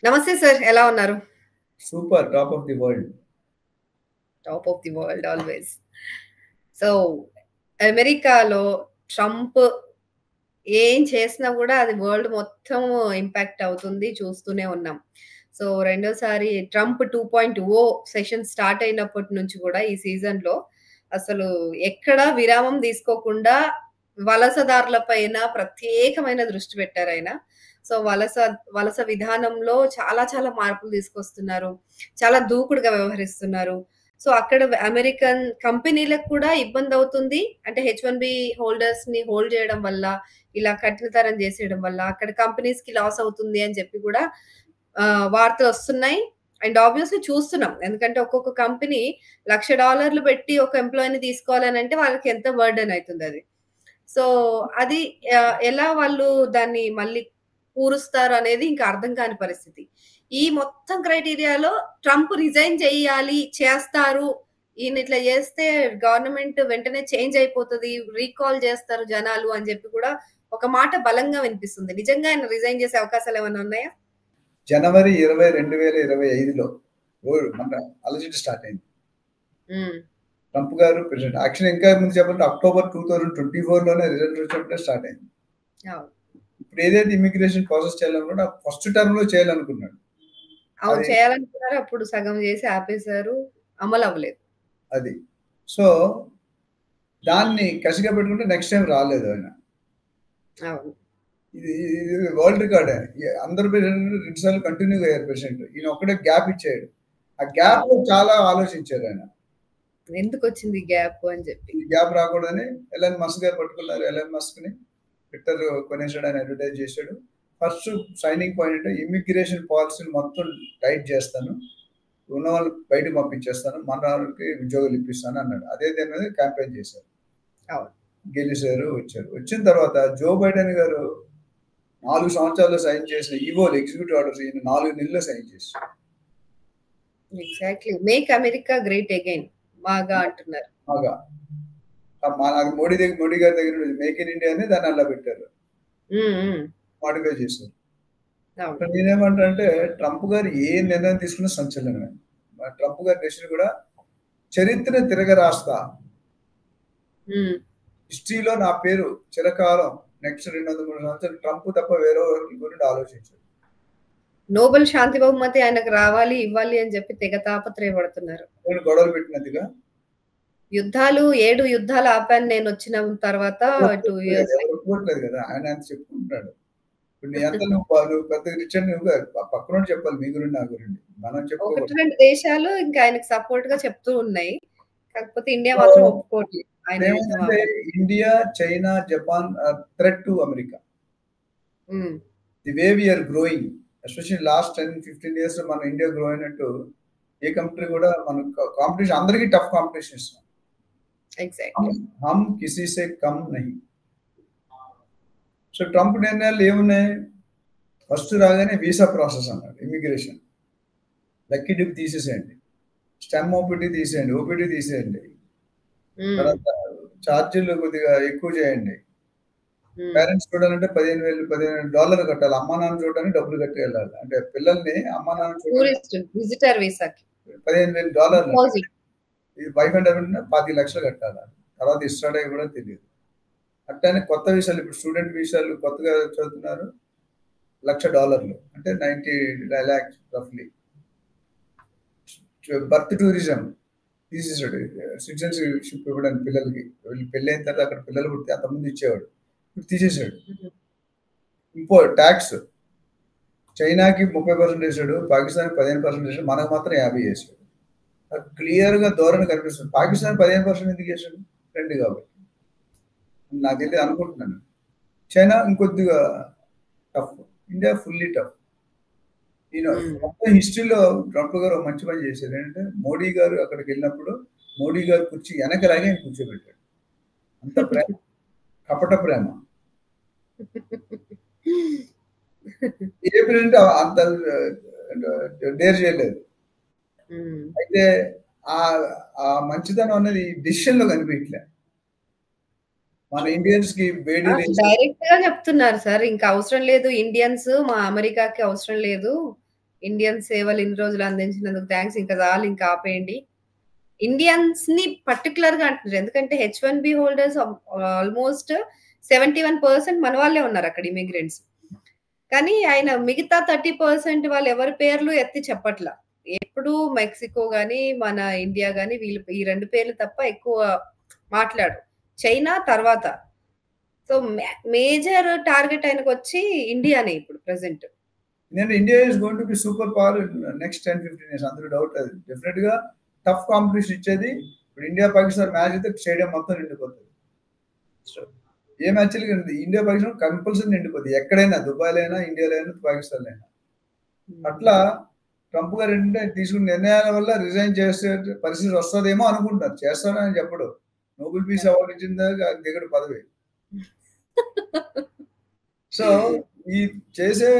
నమస్తే సార్. ఎలా ఉన్నారు? Super top of the world. Top of the world always. So, అమెరికాలో ట్రంప్ ఏం చేసినా గూడా అది వరల్డ్ మొత్తం ఇంపాక్ట్ అవుతుంది. చూస్తూనే ఉన్నాం. సో, రెండోసారి ట్రంప్ 2.0 సెషన్ స్టార్ట్ అయినప్పటి నుంచి గూడా ఈ సీజన్‌లో అసలు ఎక్కడ విరామం తీసుకోకుండా వలసదారుల పైన ప్రత్యేకమైన దృష్టి పెట్టారాయన. సో, వలస విధానంలో చాలా చాలా మార్పులు తీసుకొస్తున్నారు. చాలా దూకుడుగా వ్యవహరిస్తున్నారు. సో, అక్కడ అమెరికన్ కంపెనీలకు కూడా ఇబ్బందవుతుంది. అంటే హెచ్-1బీ హోల్డర్స్‌ని హోల్డ్ చేయడం వల్ల, ఇలా కఠినతరం చేసేయడం వల్ల అక్కడ కంపెనీస్‌కి లాస్ అవుతుంది అని చెప్పి కూడా వార్తలొస్తున్నాయి. అండ్ ఆబ్వియస్‌లీ చూస్తున్నాం. ఎందుకంటే ఒక్కొక్క కంపెనీ $1,00,000 పెట్టి ఒక ఎంప్లాయీని తీసుకోవాలనంటే వాళ్ళకి ఎంత బర్డెన్ అయితుందది. సో, అది ఎలా వాళ్ళు దాన్ని మళ్ళీ పూరుస్తారు అనేది ఇంకా అర్థం కాని పరిస్థితి. ఈ మొత్తం క్రైటీరియాలో ట్రంప్ రిజైన్ చేయాలి, చేస్తారు. ఈయన ఇట్లా చేస్తే గవర్నమెంట్ వెంటనే చేంజ్ అయిపోతది. రీకాల్ చేస్తారు జనాలు అని చెప్పి కూడా ఒక మాట బలంగా వినిపిస్తుంది. నిజంగా ఆయన రిజైన్ చేసే అవకాశాలు ఏమైనా ఉన్నాయా? జనవరి 20, 2025లో మన అలజడి స్టార్ట్ అయింది. ట్రంప్ గారు ప్రెసిడెంట్. యాక్చువల్లీ ఇంకా ముందు చెప్పాలంటే అక్టోబర్ 2024లోనే రిజల్ట్ వచ్చినప్పుడే స్టార్ట్ అయింది. ఇప్పుడు ఏదైతే ఇమిగ్రేషన్ ప్రాసెస్ చేయాలనుకున్నా ఫస్ట్ టర్మ్ లో చేయాలనుకున్నాడు. అవును, చేయాలనుకున్నారు. అప్పుడు సగం చేసి ఆపేశారు. అమలు అవ్వలేదు. అది. సో దాన్ని కసిగా పెట్టుకుంటే నెక్స్ట్ టైం రాలేదు ఆయన. అవును. ఇది వరల్డ్ రికార్డ్. అందరు ప్రెసిడెంట్ 2 సార్లు కంటిన్యూగా అయ్యారు ప్రెసిడెంట్. ఈయన ఒక్కడే గ్యాప్ ఇచ్చాడు. ఆ గ్యాప్ చాలా ఆలోచించారు ఆయన. ఎందుకు వచ్చింది గ్యాప్ అని చెప్పి. ఈ గ్యాప్ రాకూడదని ఎలన్ మస్క్ గారు పట్టుకున్నారు. ఎలన్ మస్క్ ని ట్విట్టర్ కొనేసాడు, ఆయన అడ్వర్టైజ్ చేశాడు. ఫస్ట్ సైనింగ్ పాయింట్ అంటే ఇమిగ్రేషన్ పాలసీని మొత్తం టైట్ చేస్తాను, ఉన్న వాళ్ళు బయటకు పంపించేస్తాను, మన వాళ్ళకి ఉద్యోగాలు ఇప్పిస్తాను అన్నాడు. అదే దాని మీద క్యాంపెయిన్ చేశారు. గెలిచారు, వచ్చారు. వచ్చిన తర్వాత జో బైడెన్ గారు 4 సంవత్సరాల్లో సైన్ చేసిన ఈవోలు ఎగ్జిక్యూటివ్ ఆర్డర్స్ ఈయన 4 నెలల్లో సైన్ చేశారు. Exactly. Make America great again బాగా అంటున్నారు. బాగా మోడీ గారి దగ్గర మేక్ ఇన్ ఇండియా అని దాన్ని అలా పెట్టారు, మాడిఫై చేశారు. నేనేమంటా అంటే ట్రంప్ గారు ఏ నిర్ణయం తీసుకున్నా సంచలనమే. ట్రంప్ గారి డెసిషన్ కూడా చరిత్ర తిరగరాస్తా, హిస్టరీలో నా పేరు చిరకాలం నెక్స్ట్ 200-300 సంవత్సరాలు ట్రంప్ తప్ప వేరే గురించి ఆలోచించారు. నోబెల్ శాంతి బహుమతి ఆయనకు రావాలి, ఇవ్వాలి అని చెప్పి తెగ తాపత్రయపడుతున్నారు. గొడవలు పెట్టినట్టుగా యుద్ధాలు 7 యుద్ధాలు ఆపాను నేను వచ్చిన తర్వాత 2 ఇయర్స్ ఒప్పుకోవట్లేదు కదా. ఆయన అంత చెప్పుకుంటున్నాడు. ఇప్పుడు నీ అంతా నువ్వు పెద్ద రిచ్ నువ్వు పక్కన చెప్పాలి మీ గురించి, నా గురించి మనం చెప్పుకోవాలి. 1-2 దేశాలు ఇంకా ఆయనకు సపోర్ట్ గా చెప్తూ ఉన్నాయి. కాకపోతే ఇండియా మాత్రం ఒప్పుకోవట్లేదు. India, China, Japan threat to America. The way we are growing, especially last 10-15 years మన ఇండియా గ్రో అయినట్టు ఏ కంట్రీ కూడా మన కాంపిటీషన్, అందరికీ టఫ్ కాంపిటీషన్ ఇస్తాం. हम किसी से कम नहीं. సో ట్రంప్ నిర్ణయాలు ఏమున్నాయి? ఫస్ట్ రాగానే వీసా ప్రాసెస్ అన్నాడు, ఇమిగ్రేషన్ లక్కీ డిప్ తీసేసేయండి, స్టెమ్ ఓపీటీ తీసేయండి, ఓపీటీ తీసేయండి, తర్వాత ఛార్జీలు కొద్దిగా ఎక్కువ చేయండి. పేరెంట్స్ చూడాలంటే $15,000 కట్టాలి. అమ్మా నాన్న చూడడానికి డబ్బులు కట్టి వెళ్ళాలి. అంటే పిల్లల్ని అమ్మా నాన్న చూడాలి విజిటర్ వీసాకి $15,000, వైఫ్ అండ్ హస్బెండ్ 10 లక్షలు కట్టాలి. తర్వాత ఇస్తాడే కూడా తెలియదు. అట్లానే కొత్త వీసాలు, ఇప్పుడు స్టూడెంట్ వీసాలు కొత్తగా చదువుతున్నారు, $1,00,000 అంటే 90 lakhs రఫ్లీ. బర్త్ టూరిజం తీసేసాడు, సిటిజన్షిప్ ఇవ్వడానికి పిల్లలకి. పెళ్ళి అయిన తర్వాత అక్కడ పిల్లలు పుడితే అంతకుముందు ఇచ్చేవాడు, ఇప్పుడు తీసేసాడు. ఇంకో ట్యాక్స్ చైనాకి 30% వేసాడు, పాకిస్తాన్కి 15% వేసాడు, మనకు మాత్రం 50% వేసాడు. క్లియర్ గా ధోరణి కనిపిస్తుంది. పాకిస్తాన్ 15% ఎందుకు చేశాడు? ఫ్రెండ్ కాబట్టి నాకు తెలియదు అనుకుంటున్నాను. చైనా ఇంకొద్దిగా టఫ్, ఇండియా ఫుల్లీ టఫ్. మొత్తం హిస్టరీలో ట్రంప్ గారు మంచి పని చేశారు. ఏంటంటే మోడీ గారు అక్కడికి వెళ్ళినప్పుడు మోడీ గారు కుర్చీ వెనకలాగే ఆయన కూర్చోబెట్టాడు. అంత ప్రేమ, కపట ప్రేమ. ఏ ప్రెసిడెంట్ అంత డేర్ చేయలేదు. అయితే ఆ మంచితనం అనేది డిసిషన్ లో కనిపించలే. మన ఇండియన్స్ కి డైరెక్ట్ గా చెప్తున్నారు సార్, ఇంకా అవసరం లేదు ఇండియన్స్ మా అమెరికాకి అవసరం లేదు, ఇండియన్ సేవలు ఇన్ని రోజులు అందించినందుకు థాంక్స్. ఇంకా చాలు, ఇంకా ఆపేయండి. ఇండియన్స్‌ని పర్టిక్యులర్‌గా అంటున్నారు. ఎందుకంటే హెచ్-1బీ హోల్డర్స్ ఆల్‌మోస్ట్ 71% మన వాళ్ళే ఉన్నారు అక్కడ ఇమిగ్రెంట్స్. కానీ ఆయన మిగతా 30% వాళ్ళెవరి పేర్లు ఎత్తి చెప్పట్ల. ఎప్పుడు మెక్సికో గాని, మన ఇండియా గాని వీళ్ళు ఈ 2 పేర్లు తప్ప ఎక్కువ మాట్లాడరు. చైనా తర్వాత. సో, మేజర్ టార్గెట్ ఆయనకొచ్చి ఇండియానే ఇప్పుడు ప్రెజెంట్. నేను India is going to be super power in next 10-15 years. అందులో డౌట్ లేదు. డెఫినెట్‌గా టఫ్ కాంపిటీషన్ ఇచ్చేది. ఇప్పుడు ఇండియా పాకిస్తాన్ మ్యాచ్ అయితే స్టేడియం మొత్తం నిండిపోతుంది. ఏ మ్యాచ్‌లు ఇండియా పాకిస్తాన్ కంపల్సరీ నిండిపోతుంది. ఎక్కడైనా దుబాయ్‌లో అయినా, ఇండియాలో అయినా, పాకిస్తాన్‌లో అయినా. అట్లా ట్రంప్ గారు ఏంటంటే తీసుకున్న నిర్ణయాల వల్ల రిజైన్ చేసే పరిస్థితి వస్తదేమో అనుకుంటున్నారు. చేస్తాడని చెప్పడు. నోబెల్ పీస్ అవార్డ్ ఇచ్చిన దిగడు పదవి. సో ఈ చేసే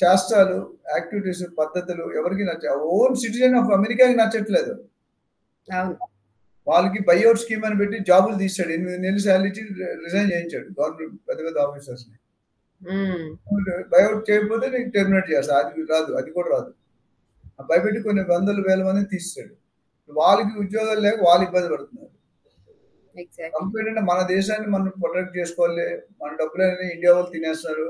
చేష్టాలు, యాక్టివిటీస్, పద్ధతులు ఎవరికి ఓన్ సిటిజన్ ఆఫ్ అమెరికాకి నచ్చట్లేదు. అవును. వాళ్ళకి బైఅవుట్ స్కీమ్ అని పెట్టి జాబులు తీసాడు. 8 నెలలు శాలరీ ఇచ్చి రిజైన్ చేయించాడు గవర్నమెంట్ పెద్ద పెద్ద ఆఫీసర్స్ని. బైఅవుట్ చేయకపోతే నీకు టెర్మినేట్ చేస్తా. అది రాదు, అది కూడా రాదు. భయపెట్టి కొన్ని వందల వేల మందిని తీసాడు. వాళ్ళకి ఉద్యోగాలు లేక వాళ్ళు ఇబ్బంది పడుతున్నారు. కంప్లీట్ మన దేశాన్ని మనం ప్రొటెక్ట్ చేసుకోవాలి. మన డబ్బులని ఇండియా వాళ్ళు తినేస్తున్నారు.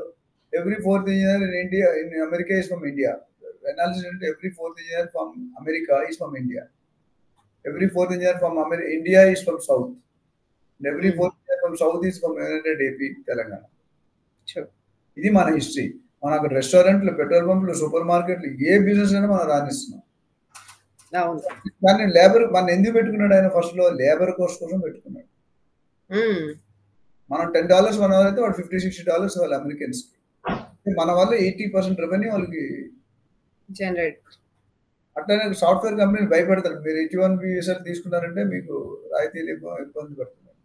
Every 4th engineer in India in America is from India. Analysis అంటే every 4th engineer from America is from India. Every 4th engineer from India is from South. And every 4th engineer from South is from United AP, Telangana. Sure. ఇది మన history. మన అక్కడ రెస్టారెంట్లు, petrol పంపులు, super మార్కెట్లు, ఏ business అయినా మనం రాణిస్తున్నాం. కానీ లేబర్ మన ఎందుకు పెట్టుకున్నాడు ఆయన? ఫస్ట్ లో లేబర్ కోర్స్ కోసం పెట్టుకున్నాడు. మనం $10 మన వాళ్ళైతే వాడు $50-60 వాళ్ళ అమెరికన్స్ కి. మన వల్ల 80% రెవెన్యూ వాళ్ళకి జనరేట్. అట్లనే సాఫ్ట్వేర్ కంపెనీలు భయపడతారు. మీరు H-1B వీసాలు తీసుకున్నారంటే మీకు రాయితీలు ఇబ్బంది పడుతున్నారు,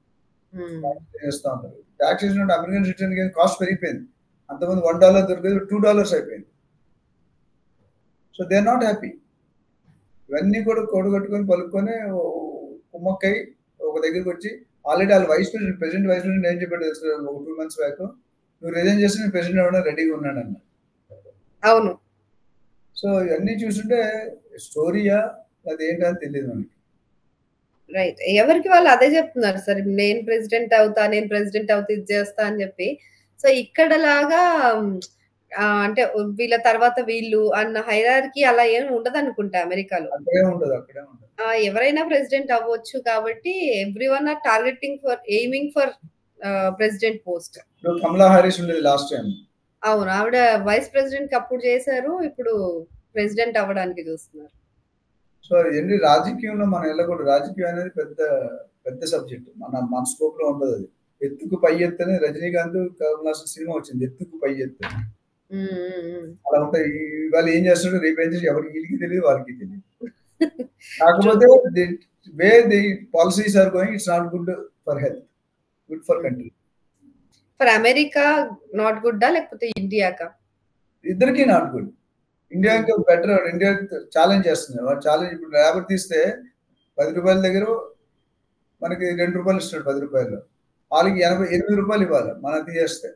చేస్తా ఉంటారు. టాక్సేషన్ అంటే అమెరికన్ సిటిజన్ కి కాస్ట్ పెరిగిపోయింది. అంతమంది $1 దొరికేది $2 అయిపోయింది. So they are not happy. ఇవన్నీ కూడా కూడగట్టుకొని పలుకొని కుమ్మక్కై ఒక దగ్గరికి వచ్చి ఆల్రెడీ వాళ్ళ ప్రెసిడెంట్ వైస్ ప్రెసిడెంట్ ఏం చెప్పాడు ఒక 2 months బ్యాక్, నువ్వు రిజైన్ చేసి నేను ప్రెసిడెంట్ అవ్వడం రెడీగా ఉన్నాడు అన్న. అవును. సో ఇవన్నీ చూస్తుంటే స్టోరీయా అదేంటని తెలియదు మనకి. రైట్. ఎవరికి వాళ్ళు అదే చెప్తున్నారు సార్. నేను ప్రెసిడెంట్ అవుతా, నేను ప్రెసిడెంట్ అవుతా, ఇది చేస్తా అని చెప్పి. సో ఇక్కడ లాగా అంటే వీళ్ళ తర్వాత వీళ్ళు అన్న హైరార్కీ అలా ఏం ఉండదు అనుకుంటా అమెరికాలో. అక్కడే ఉండదు. ఎవరైనా ప్రెసిడెంట్ అవ్వచ్చు కాబట్టి everyone are targeting for aiming for president post. Kamala Harris ఉండేది లాస్ట్ టైం. అవును, ఆవిడ వైస్ ప్రెసిడెంట్ అప్పుడు చేశారు, ఇప్పుడు ప్రెసిడెంట్ అవ్వడానికి చూస్తున్నారు. సో ఏంటి రాజకీయంలో మనం వెళ్ళకూడదు. రాజకీయం అనేది పెద్ద పెద్ద సబ్జెక్ట్. మన స్కోప్ లో ఉండదు. అది ఎత్తుకు పై ఎత్తు అని రజనీకాంత్ కమలాసన్ సినిమా వచ్చింది, ఎత్తుకు పై ఎత్తు. అలా ఉంటాయి. ఇవాళ ఏం చేస్తాడో రేపు ఏం చేసి ఎవరికి వీళ్ళకి తెలియదు, వాళ్ళకి తెలియదు. కాకపోతే way the policies are going, it's not good for health, good for country. For America not గుడ్డా లేకపోతే ఇండియాకా? ఇద్దరికి నాట్ గుడ్. ఇండియాకి బెటర్. ఇండియా ఛాలెంజ్ చేస్తుంది. వాడు ఛాలెంజ్ ఇప్పుడు లేబర్ తీస్తే $10 దగ్గర మనకి $2 ఇస్తాడు. $10 వాళ్ళకి $8 ఇవ్వాలి మనం తీసేస్తే.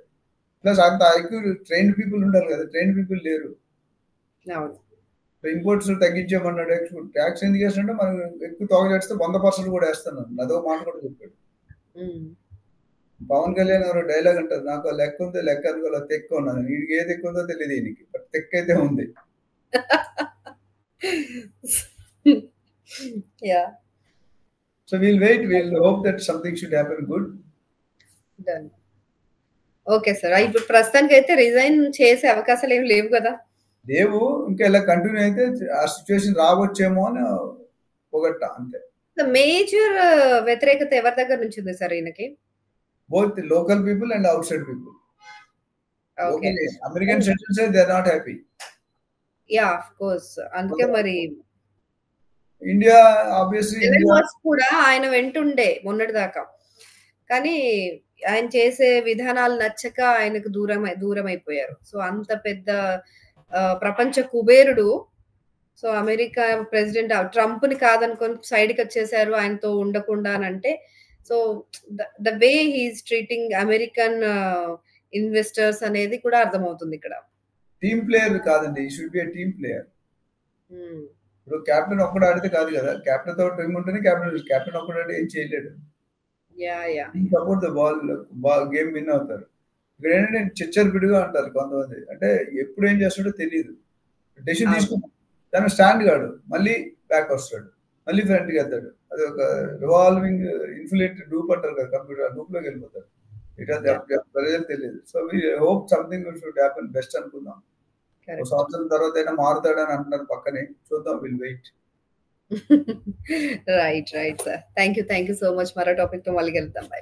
ప్లస్ అంత ఎక్కువ ట్రైన్ పీపుల్ ఉండాలి కదా, ట్రైన్ పీపుల్ లేరు. ఇంపోర్ట్స్ తగ్గించామన్నాడు. ఎక్స్పోర్ట్ ట్యాక్స్ ఎందుకు వేస్తుంటే మనం ఎక్కువ తోక చేస్తే 100% కూడా వేస్తున్నాను. అదో మాట కూడా చెప్పాడు. పవన్ కళ్యాణ్ గారు డైలాగ్ అంటారు, నాకు లెక్క ఉందో లెక్క అనుకోలే, తెక్క ఉన్నాను. వీడికి ఏది ఎక్కువ ఉందో తెలియదు, ఈయనకి తెక్క అయితే ఉంది. So we'll wait, we'll hope that something should happen good. Done. Okay sir. ఇప్పుడు ప్రస్తుతానికి అయితే రిజైన్ చేసే అవకాశాలు ఏమి లేవు కదా? లేవు. ఇంకా ఇలా కంటిన్యూ అయితే ఆ సిచ్యువేషన్ రావచ్చేమో అని ఒకట అంతే. మేజర్ వ్యతిరేకత ఎవరి దగ్గర నుంచి ఉంది సార్ ఈయనకి? Both local people and outside people. Okay. American citizens they are not happy. Yeah, of course. అందుకే మరి ఇండియా ఆబ్వియస్లీ కూడా ఆయన వెంటుండే మొన్నటి దాకా. కానీ ఆయన చేసే విధానాలు నచ్చక ఆయనకు దూరం అయిపోయారు. సో అంత పెద్ద ప్రపంచ కుబేరుడు. సో అమెరికా ప్రెసిడెంట్ ట్రంప్ ని కాదనుకొని సైడ్కి వచ్చేసారు ఆయనతో ఉండకుండా అని అంటే. So the way he's treating American investors అనేది కూడా అర్థమవుతుంది ఇక్కడ. టీమ్ ప్లేయర్ కాదండి, he should be a team player. Hmm. ఇప్పుడు కెప్టెన్ ఒక్కడు ఆడితే కాదు కదా, కెప్టెన్ తో టీం ఉంటేనే కెప్టెన్ ఒక్కడు ఆడితే ఏం చేయలేడు. Yeah! Support the ball game win అవుతారు. ఇక్కడ ఏంటంటే చిచ్చర్ పిడుగా అంటారు కొంతమంది, అంటే ఎప్పుడు ఏం చేస్తాడో తెలియదు. డెసిషన్ అవును. తీసుకుని దాని స్టాండ్ కాడు, మళ్ళీ బ్యాక్ వస్తాడు, మళ్ళీ ఫ్రంట్కి వెళ్తాడు. అది ఒక రివాల్వింగ్ ఇన్ఫ్లేటెడ్ లూప్ అంటారు కదా, కంప్యూటర్ లూప్ లోకి వెళ్ళిపోతాడు. It yeah! ప్రజలకు తెలియదు. So we hope something should happen, best అనుకుందాం. ఒక కరెక్ట్. సంవత్సరం తర్వాత అయినా మారుతాడని అంటున్నారు పక్కనే, చూద్దాం, will wait. Right. Sir. Thank you so much. మరో టాపిక్‌తో మళ్ళీ కలుద్దాం. బై.